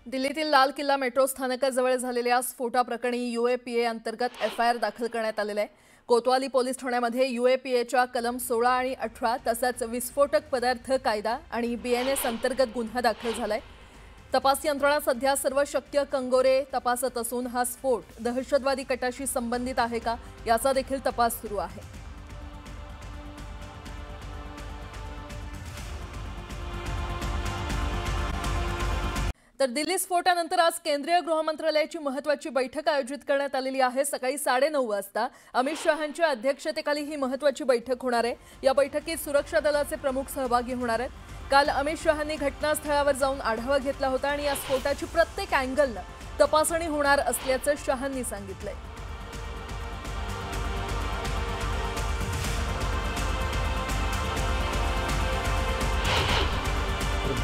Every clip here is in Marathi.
दिल्लीतील लाल किल्ला मेट्रो स्थानकाजवळ झालेल्या स्फोटाप्रकरणी यूएपीए अंतर्गत एफआयआर दाखल करण्यात आलेला आहे। कोतवाली पोलीस ठाण्यामध्ये यूएपीएच्या कलम 16 आणि 18 तसंच विस्फोटक पदार्थ कायदा आणि बीएनएस अंतर्गत गुन्हा दाखल झालाय। तपास यंत्रणा सध्या सर्व शक्य कंगोरे तपासत असून हा स्फोट दहशतवादी कटाशी संबंधित आहे का याचा देखील तपास सुरू आहे। तर दिल्ली स्फोटानंतर आज केंद्रीय गृह मंत्रालयाची महत्त्वाची बैठक आयोजित करण्यात आलेली आहे। सकाळी 9:30 वाजता अमित शहांच्या अध्यक्षतेखाली ही महत्त्वाची बैठक होणार आहे। या बैठकीत सुरक्षा दलाचे प्रमुख सहभागी होणार आहेत। काल अमित शहांनी घटनास्थळावर जाऊन आढावा घेतला होता आणि या स्फोटाची प्रत्येक अँगलने तपासणी होणार असल्याचं शहांनी सांगितलंय।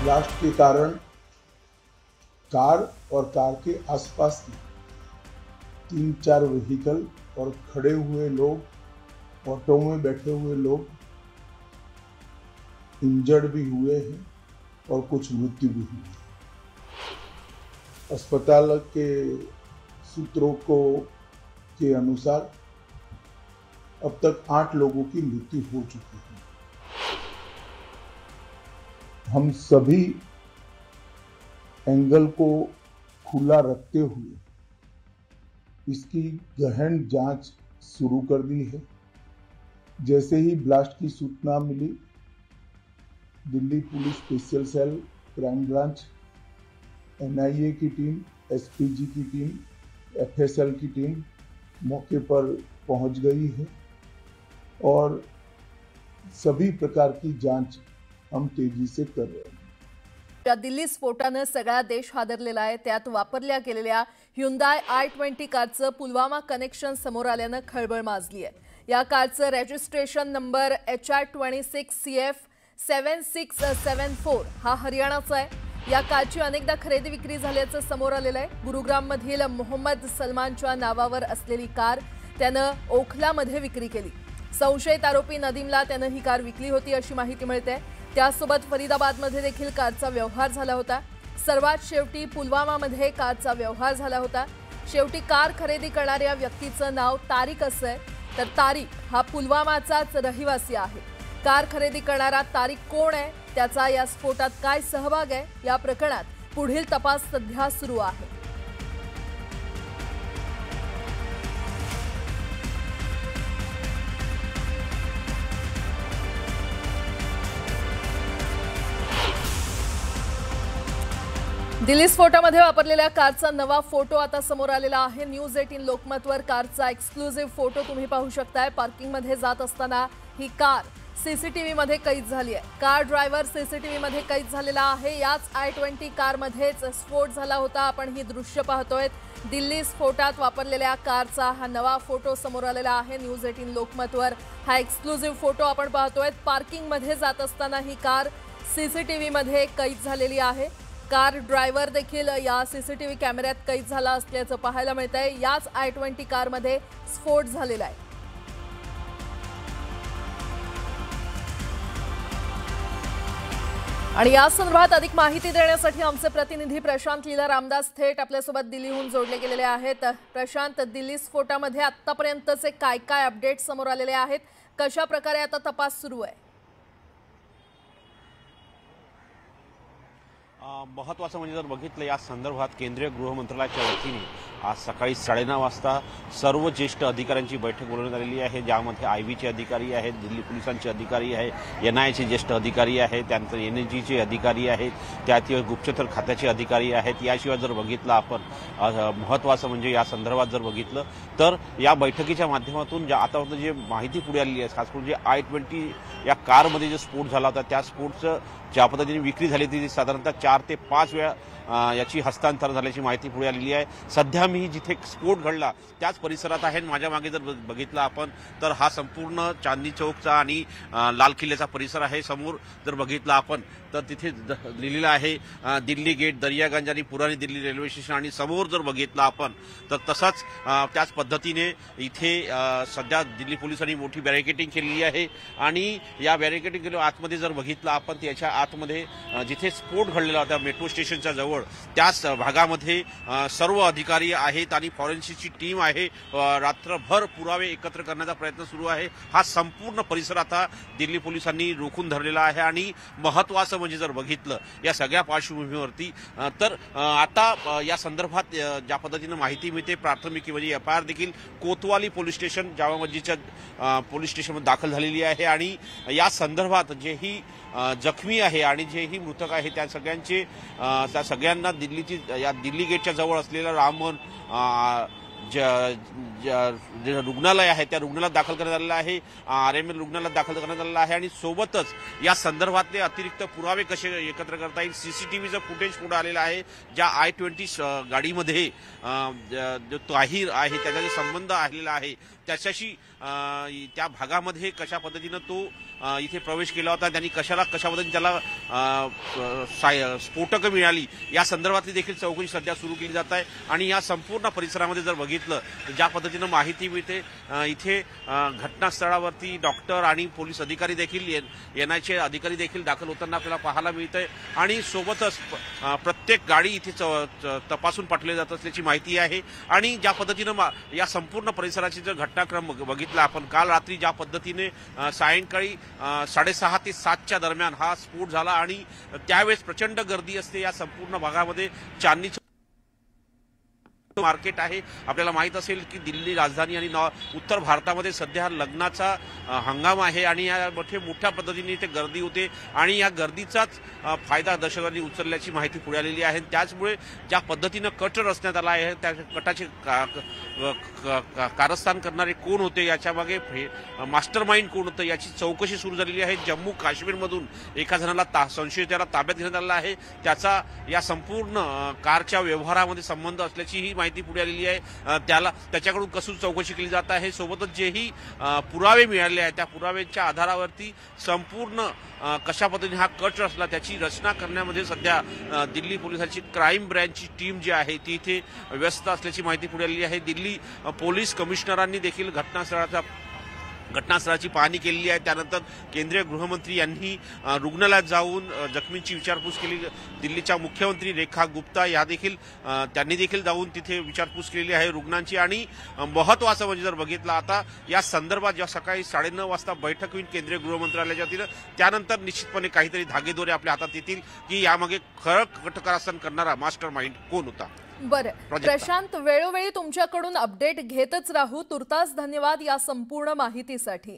ब्लास्ट के कारण कार और कार के आसपास 3-4 व्हीकल और खड़े हुए लोग, ऑटो में बैठे हुए लोग इंजर्ड भी हुए हैं और कुछ मृत्यु भी हुई है। अस्पताल के सूत्रों के अनुसार अब तक 8 लोगों की मृत्यु हो चुकी है। हम सभी एंगल को खुला रखते हुए इसकी गहन जांच शुरू कर दी है। जैसे ही ब्लास्ट की सूचना मिली, Delhi police special cell, crime branch, NIA की टीम, एसपीजी की टीम, एफएसएल की टीम मौके पर पहुंच गई है और सभी प्रकार की जांच हम तेजी से कर रहे हैं। दिल्ली स्फोटाने सगळा देश हादरलेला आहे। त्यात वापरल्या गेलेल्या ह्युंदाय i20 कारचं पुलवामा कनेक्शन समोर आल्याने खळबळ माजली आहे। या कारचं रजिस्ट्रेशन नंबर HR26CF 7674 हा हरियाणाचा आहे। या कारची अनेकदा खरेदी विक्री झाल्याचं समोर आलेलं आहे। गुरुग्राममधील मोहम्मद सलमानच्या नावावर असलेली कार त्यानं ओखलामध्ये विक्री केली। संशयित आरोपी नदीमला त्यानं ही कार विकली होती अशी माहिती मिळते। त्यासोबत फरीदाबादमध्ये देखील कारचा व्यवहार झाला होता। सर्वात शेवटी पुलवामामध्ये कारचा व्यवहार झाला होता। शेवटी कार खरेदी करणाऱ्या व्यक्तीचं नाव तारिक असं आहे, तर तारिक हा पुलवामाचाच रहिवासी आहे। कार खरेदी करणारा तारिक कोण आहे, त्याचा या स्फोटात काय सहभाग आहे, या प्रकरणात पुढील तपास सध्या सुरू आहे। दिल्ली स्फोटामध्ये वापरलेल्या कारचा नवा फोटो आता समोर आलेला आहे। न्यूज 18 लोकमतवर कारचा एक्सक्लुझिव्ह फोटो तुम्ही पाहू शकताय। पार्किंगमध्ये जात असताना ही कार सीसीटीव्ही मध्ये कैद झाली आहे। कार ड्रायव्हर सीसीटीव्ही मध्ये कैद झालेला आहे। याच i20 कारमध्येच स्फोट झाला होता। आपण ही दृश्य पाहतोय। दिल्ली स्फोटात वापरलेल्या कारचा हा नवा फोटो समोर आलेला आहे। न्यूज 18 लोकमतवर हा एक्सक्लुझिव्ह फोटो आपण पाहतोय। पार्किंगमध्ये जात असताना ही कार सीसीटीव्ही मध्ये कैद झालेली आहे। कार ड्रायव्हर देखील या सीसीटीव्ही कॅमेऱ्यात कैद झाला असल्याचं पाहायला मिळतंय। याच i20 कारमध्ये स्फोट झालेला आहे। आणि या संदर्भात अधिक माहिती देण्यासाठी आमचे प्रतिनिधी प्रशांत लीला रामदास थेट आपल्यासोबत दिल्लीहून जोडले गेलेले आहेत। प्रशांत, दिल्ली स्फोटामध्ये आतापर्यंतचे काय काय अपडेट समोर आलेले आहेत, कशा प्रकारे आता तपास सुरू आहे? महत्त्वाचं म्हणजे जर बघितलं या संदर्भात केंद्रीय गृह मंत्रालयाच्या वतीने आज सकाळी 9:30 वाजता सर्व ज्येष्ठ अधिकाऱ्यांची बैठक बोलवण्यात आलेली आहे। ज्यामध्ये आयबीचे अधिकारी आहेत, दिल्ली पोलिसांचे अधिकारी आहेत, एनआयचे ज्येष्ठ अधिकारी आहेत, त्यानंतर एनएसजीचे अधिकारी आहेत, त्यातील गुप्तचर खात्याचे अधिकारी आहेत। याशिवाय जर बघितलं आपण महत्त्वाचं म्हणजे या संदर्भात जर बघितलं तर या बैठकीच्या माध्यमातून ज्या आतापर्यंत जे माहिती पुढे आलेली आहे, खास करून जे i20 या कारमध्ये जो स्फोट झाला होता त्या स्फोटचं ज्या पद्धतीने विक्री झाली ती साधारणतः 4 ते 5 वेळा याची हस्तांतरण झाल्याची माहिती पुढे आलेली आहे। सध्या मी जिथे स्फोट घडला त्याच परिसरात आहे। माझ्या मागे जर बघितलं आपण तर हा संपूर्ण चांदनी चौकचा आणि लाल किल्ल्याचा परिसर आहे। समोर जर बघितलं आपण तर तिथे लिहिलेलं आहे दिल्ली गेट, दरियागंज आणि पुरानी दिल्ली रेल्वे स्टेशन। आणि समोर जर बघितलं आपण तर तसंच त्याच पद्धतीने इथे सध्या दिल्ली पोलिसांनी मोठी बॅरिकेडिंग केलेली आहे। आणि या बॅरिकेडिंग केल्या आतमध्ये जर बघितलं आपण त्याच्या आतमध्ये जिथे स्फोट घडलेला होता मेट्रो स्टेशनच्या जवळ जवळ त्याच भागामध्ये सर्व अधिकारी आहेत आणि फॉरेन्सिकची टीम आहे. रात्रभर पुरावे एकत्र करण्याचा प्रयत्न सुरू आहे. हा संपूर्ण परिसर आता दिल्ली पोलिसांनी रोखून धरलेला आहे आणि महत्त्वाचं म्हणजे जर बघितलं या सगळ्या पार्श्वभूमीवरती तर आता या संदर्भात ज्या पद्धतीनं माहिती मिळते प्राथमिक म्हणजे एफआयआर देखील कोतवाली पोलीस स्टेशन जामा मस्जिदच्या पोलीस स्टेशनमध्ये दाखल झालेली आहे आणि या संदर्भात जेही जखमी आहे आणि जेही मृतक आहे त्या सगळ्यांना दिल्ली गेटच्या जवळ असलेलं रामन रुग्णालय आहे त्या रुग्णालयात दाखल करण्यात आलेलं आहे. RML रुग्णालयात दाखल करण्यात आलेलं आहे आणि सोबतच या संदर्भातले अतिरिक्त पुरावे कसे एकत्र करता येईल CCTVचं फुटेज पुढे आलेलं आहे. ज्या I-20 गाडीमध्ये जो ताहीर आहे त्याचा जो संबंध आलेला आहे त्याच्याशी त्या भागामध्ये कशा पद्धतीनं तो इथे प्रवेश केला होता त्यांनी कशा पद्धतीने त्याला स्फोटकं मिळाली या संदर्भातली देखील चौकशी सध्या सुरू केली जात आहे. आणि या संपूर्ण परिसरामध्ये जर बघितलं ज्या पद्धतीनं माहिती मिळते इथे घटनास्थळावरती डॉक्टर आणि पोलीस अधिकारी देखील NIचे अधिकारी देखील दाखल होताना आपल्याला पाहायला मिळतंय आणि सोबतच प्रत्येक गाडी इथे तपासून पाठवली जात असल्याची माहिती आहे. आणि ज्या पद्धतीनं या संपूर्ण परिसराची जर घटनाक्रम बघितला आपण काल रात्री ज्या पद्धतीने सायंकाळी 6:30 ते 7च्या दरम्यान हा स्फोट झाला आणि त्यावेळेस प्रचंड गर्दी असते या संपूर्ण भागामध्ये. चांदणी मार्केट आहे. आपल्याला माहित असेल की दिल्ली राजधानी आणि उत्तर भारतामध्ये सध्या लग्नाचा हंगाम आहे आणि यामध्ये मोठ्या पद्धतीने इथे गर्दी होते आणि या गर्दीचाच फायदा दहशतवादी उचलल्याची माहिती पुढे आलेली आहे. त्याचमुळे ज्या पद्धतीनं कट रचण्यात आला आहे त्या कटाचे कारस्थान करणारे कोण होते याच्या मागे मास्टर माइंड कोण होतं याची चौकशी सुरू झालेली आहे. जम्मू काश्मीरमधून एका जणाला संशयिताला ताब्यात घेण्यात आलेला आहे. त्याचा या संपूर्ण कारच्या व्यवहारामध्ये संबंध असल्याची ही माहिती पुढे आलेली आहे. त्याच्याकडून कसून चौकशी केली जात आहे. सोबतच जेही पुरावे मिळाले आहेत त्या पुराव्यांच्या आधारावरती संपूर्ण कशा पद्धतीने हा कट रचला त्याची रचना करण्यामध्ये सध्या दिल्ली पोलिसांची क्राईम ब्रँचची टीम जी आहे ती इथे व्यस्त असल्याची माहिती पुढे आलेली आहे. दिल्ली पोलीस कमिशनरांनी देखील घटनास्थळाची पाहणी केलेली आहे. त्यानंतर केंद्रीय गृहमंत्री यांनी रुग्णालयात जाऊन जखमींची विचारपूस केली. दिल्लीच्या मुख्यमंत्री रेखा गुप्ता त्यांनी देखील जाऊन तिथे विचारपूस केलेली आहे रुग्णांची. आणि महत्त्वाचं म्हणजे जर बघितलं आता या संदर्भात जेव्हा सकाळी 9:30 वाजता बैठक होईल केंद्रीय गृहमंत्रालयाच्या वतीनं त्यानंतर निश्चितपणे काहीतरी धागेदोरे आपल्या हातात येतील की यामागे खरं कटकारस्थान करणारा मास्टर माइंड कोण होता. बरं प्रशांत, वेळोवेळी तुमच्याकडून अपडेट घेतच राहू. तुर्तास धन्यवाद या संपूर्ण माहितीसाठी.